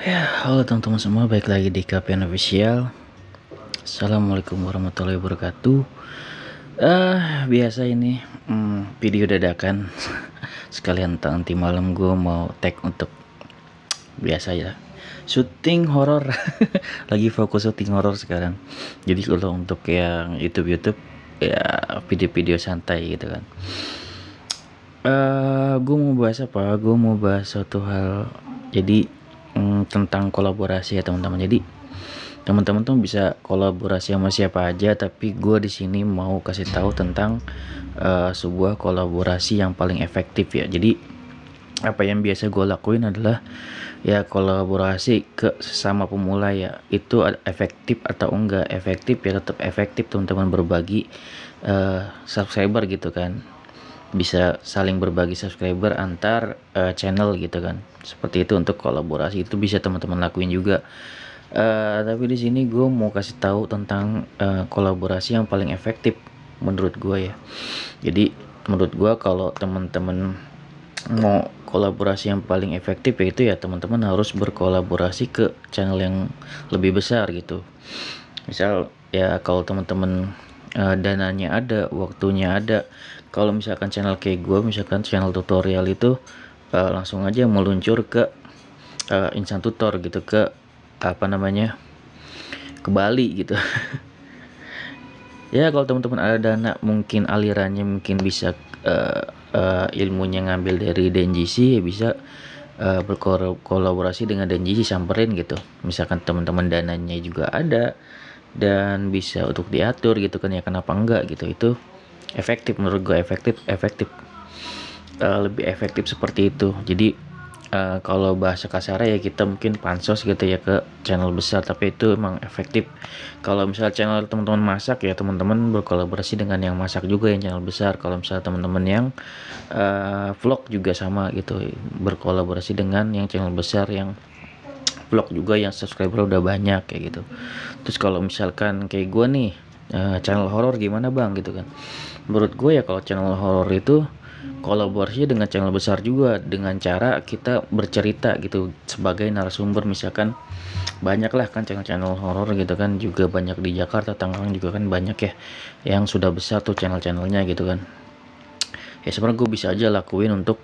Ya, halo teman-teman semua, balik lagi di KPN Official. Assalamualaikum warahmatullahi wabarakatuh. Biasa ini video dadakan. Sekalian nanti malam gue mau tag untuk biasa ya, syuting horor. Lagi fokus syuting horor sekarang. Jadi kalau untuk yang YouTube ya video-video santai gitu kan. Gue mau bahas apa? Gue mau bahas suatu hal. Jadi tentang kolaborasi ya teman-teman. Jadi teman-teman tuh bisa kolaborasi sama siapa aja, tapi gue di sini mau kasih tahu tentang sebuah kolaborasi yang paling efektif ya. Jadi apa yang biasa gue lakuin adalah ya kolaborasi ke sesama pemula ya. Itu efektif atau enggak efektif ya, tetap efektif teman-teman, berbagi subscriber gitu kan. Bisa saling berbagi subscriber antar channel gitu kan. Seperti itu untuk kolaborasi, itu bisa teman-teman lakuin juga. Tapi di sini gue mau kasih tahu tentang kolaborasi yang paling efektif menurut gue ya. Jadi menurut gue kalau teman-teman mau kolaborasi yang paling efektif, yaitu ya teman-teman harus berkolaborasi ke channel yang lebih besar gitu. Misal ya kalau teman-teman dananya ada, waktunya ada. Kalau misalkan channel kayak gue, misalkan channel tutorial itu langsung aja meluncur ke Instan Tutor gitu, ke apa namanya, ke Bali gitu. Ya kalau teman-teman ada dana, mungkin alirannya mungkin bisa ilmunya ngambil dari DNGC, ya bisa berkolaborasi dengan DNGC, samperin gitu. Misalkan teman-teman dananya juga ada dan bisa untuk diatur gitu kan, ya kenapa enggak gitu. Itu efektif menurut gue, efektif lebih efektif seperti itu. Jadi kalau bahasa kasarnya ya kita mungkin pansos gitu ya ke channel besar, tapi itu emang efektif. Kalau misal channel teman-teman masak ya teman-teman berkolaborasi dengan yang masak juga, yang channel besar. Kalau misal teman-teman yang vlog juga sama gitu, berkolaborasi dengan yang channel besar yang vlog juga, yang subscriber udah banyak kayak gitu. Terus kalau misalkan kayak gue nih, channel horor gimana bang gitu kan. Menurut gue ya kalau channel horor itu kolaborasi dengan channel besar juga, dengan cara kita bercerita gitu sebagai narasumber. Misalkan banyak lah kan channel-channel horor gitu kan, juga banyak di Jakarta, Tangerang juga kan banyak ya yang sudah besar tuh channel-channelnya gitu kan. Ya sebenarnya gue bisa aja lakuin untuk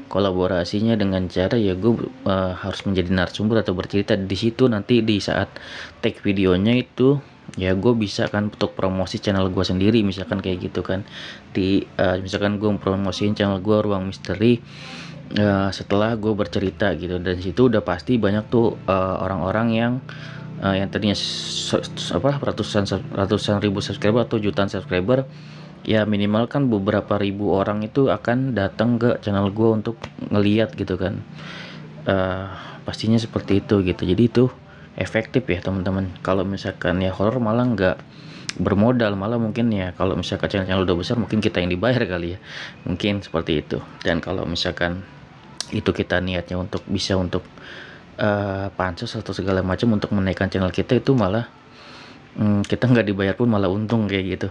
kolaborasinya dengan cara ya gue harus menjadi narasumber atau bercerita di situ. Nanti di saat tag videonya itu ya gue bisa kan untuk promosi channel gue sendiri, misalkan kayak gitu kan. Di misalkan gue promosiin channel gue Ruang Misteri setelah gue bercerita gitu, dan situ udah pasti banyak tuh orang-orang yang tadinya ratusan ribu subscriber atau jutaan subscriber, ya minimal kan beberapa ribu orang itu akan datang ke channel gue untuk ngeliat gitu kan. Pastinya seperti itu gitu. Jadi itu efektif ya teman-teman. Kalau misalkan ya horor malah nggak bermodal, malah mungkin ya kalau misalkan channel udah besar mungkin kita yang dibayar kali ya, mungkin seperti itu. Dan kalau misalkan itu kita niatnya untuk bisa untuk pansus atau segala macam untuk menaikkan channel kita, itu malah kita nggak dibayar pun malah untung kayak gitu.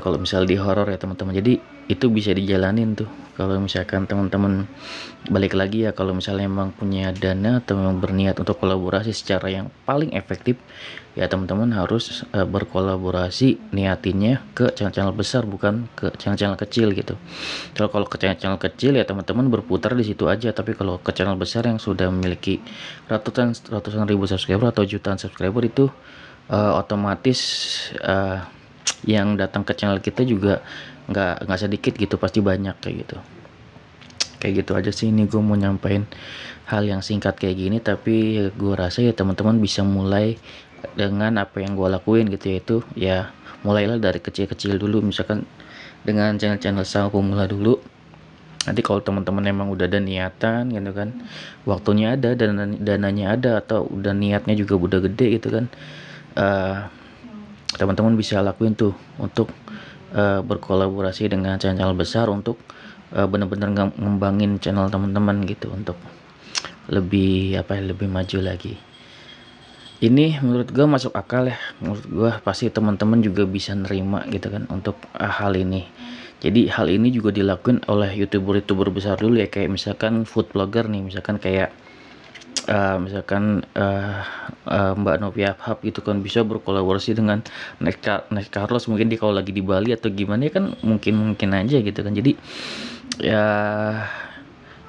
Kalau misal di horor ya teman-teman. Jadi itu bisa dijalanin tuh kalau misalkan teman-teman, balik lagi ya, kalau misalnya emang punya dana atau memang berniat untuk kolaborasi secara yang paling efektif, ya teman-teman harus berkolaborasi niatinnya ke channel-channel besar, bukan ke channel-channel kecil gitu. Kalau ke channel kecil ya teman-teman berputar di situ aja, tapi kalau ke channel besar yang sudah memiliki ratusan ribu subscriber atau jutaan subscriber, itu otomatis yang datang ke channel kita juga nggak sedikit gitu, pasti banyak kayak gitu aja sih. Ini gue mau nyampain hal yang singkat kayak gini, tapi gue rasa ya teman-teman bisa mulai dengan apa yang gue lakuin gitu, yaitu ya mulailah dari kecil-kecil dulu, misalkan dengan channel-channel sama pemula dulu. Nanti kalau teman-teman emang udah ada niatan gitu kan, waktunya ada dan dananya ada, atau udah niatnya juga udah gede gitu kan, teman-teman bisa lakuin tuh untuk berkolaborasi dengan channel besar untuk benar-benar ngembangin channel teman-teman gitu, untuk lebih lebih maju lagi. Ini menurut gue masuk akal ya, menurut gue pasti teman-teman juga bisa nerima gitu kan untuk hal ini. Jadi hal ini juga dilakukan oleh youtuber besar dulu ya, kayak misalkan food blogger nih, misalkan kayak Mbak Novia Hub gitu kan, bisa berkolaborasi dengan Next Carlos, mungkin dia kalau lagi di Bali atau gimana ya kan, mungkin aja gitu kan. Jadi ya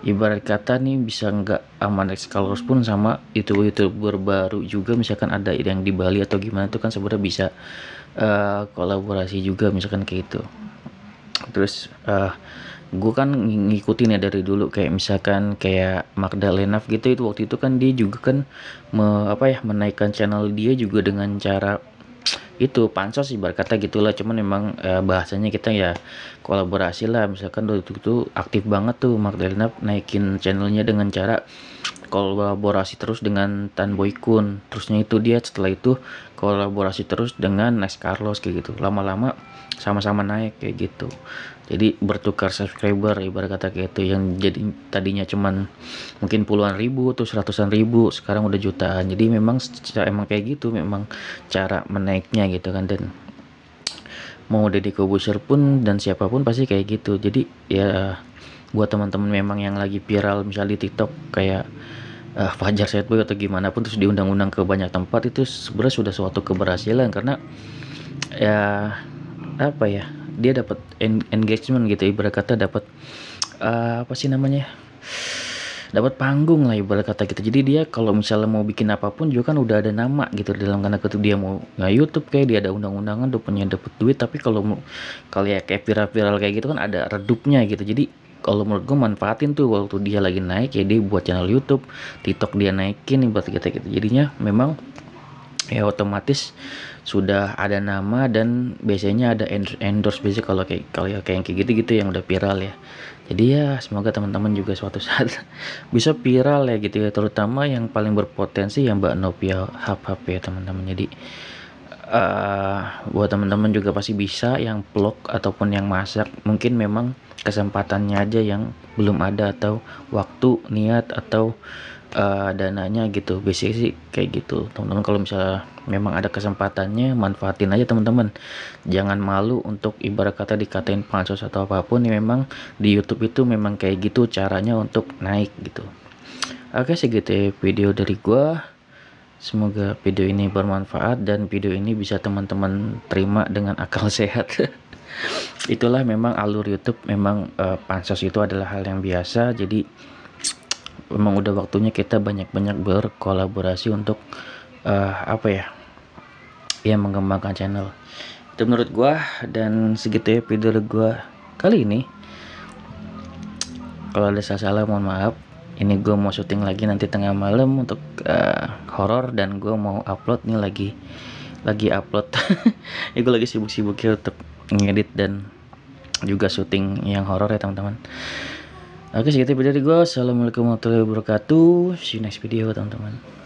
ibarat kata nih, bisa nggak aman Next Carlos pun sama youtuber baru juga, misalkan ada yang di Bali atau gimana itu kan sebenarnya bisa kolaborasi juga misalkan kayak gitu. Terus gue kan ngikutin ya dari dulu, kayak misalkan kayak Magdalena gitu, itu waktu itu kan dia juga kan menaikkan channel dia juga dengan cara itu pansos ibarat kata gitulah, cuman memang bahasanya kita ya kolaborasi lah. Misalkan dulu itu aktif banget tuh Magdalena naikin channelnya dengan cara kolaborasi terus dengan Tan Boy Kun, terusnya itu dia setelah itu kolaborasi terus dengan Next Carlos kayak gitu, lama-lama sama-sama naik kayak gitu. Jadi bertukar subscriber ibarat kata kayak itu, yang jadi tadinya cuman mungkin puluhan ribu tuh, ratusan ribu, sekarang udah jutaan. Jadi memang emang kayak gitu, memang cara menaiknya gitu kan. Dan mau Deddy Corbuzier pun dan siapapun pasti kayak gitu. Jadi ya buat teman-teman memang yang lagi viral misal di TikTok kayak Fajar Setboy atau gimana pun, terus diundang-undang ke banyak tempat, itu sebenarnya sudah suatu keberhasilan, karena ya apa ya, dia dapat engagement gitu, ibarat kata dapat dapat panggung lah ibarat kata gitu. Jadi dia kalau misalnya mau bikin apapun juga kan udah ada nama gitu dalam tanda kutip, dia mau YouTube kayak dia ada undang-undangan udah punya dapat duit. Tapi kalau ya kayak viral-viral kayak gitu kan ada redupnya gitu. Jadi kalau menurut gue manfaatin tuh waktu dia lagi naik ya, dia buat channel YouTube, TikTok dia naikin ibarat kata gitu. Jadinya memang ya otomatis sudah ada nama, dan biasanya ada endorse biasanya kalau kayak gitu yang udah viral ya. Jadi ya semoga teman-teman juga suatu saat bisa viral ya gitu ya, terutama yang paling berpotensi yang Mbak Novia Hub ya teman-teman. Jadi buat teman-teman juga pasti bisa yang vlog ataupun yang masak, mungkin memang kesempatannya aja yang belum ada, atau waktu, niat, atau dananya gitu. Biasanya sih kayak gitu teman-teman. Kalau misalnya memang ada kesempatannya, manfaatin aja teman-teman, jangan malu untuk ibarat kata dikatain pansos atau apapun ya. Memang di YouTube itu memang kayak gitu caranya untuk naik gitu. Oke, segitu ya video dari gua. Semoga video ini bermanfaat dan video ini bisa teman-teman terima dengan akal sehat. Itulah memang alur YouTube, memang pansos itu adalah hal yang biasa. Jadi memang udah waktunya kita banyak-banyak berkolaborasi untuk mengembangkan channel. Itu menurut gua, dan segitu ya video gua kali ini. Kalau ada salah-salah mohon maaf. Ini gue mau syuting lagi nanti tengah malam untuk horor, dan gue mau upload nih lagi upload. Ya gue lagi sibuk-sibuknya untuk ngedit dan juga syuting yang horor ya teman-teman. Oke, segitu video dari gue. Assalamualaikum warahmatullahi wabarakatuh. See you next video teman-teman.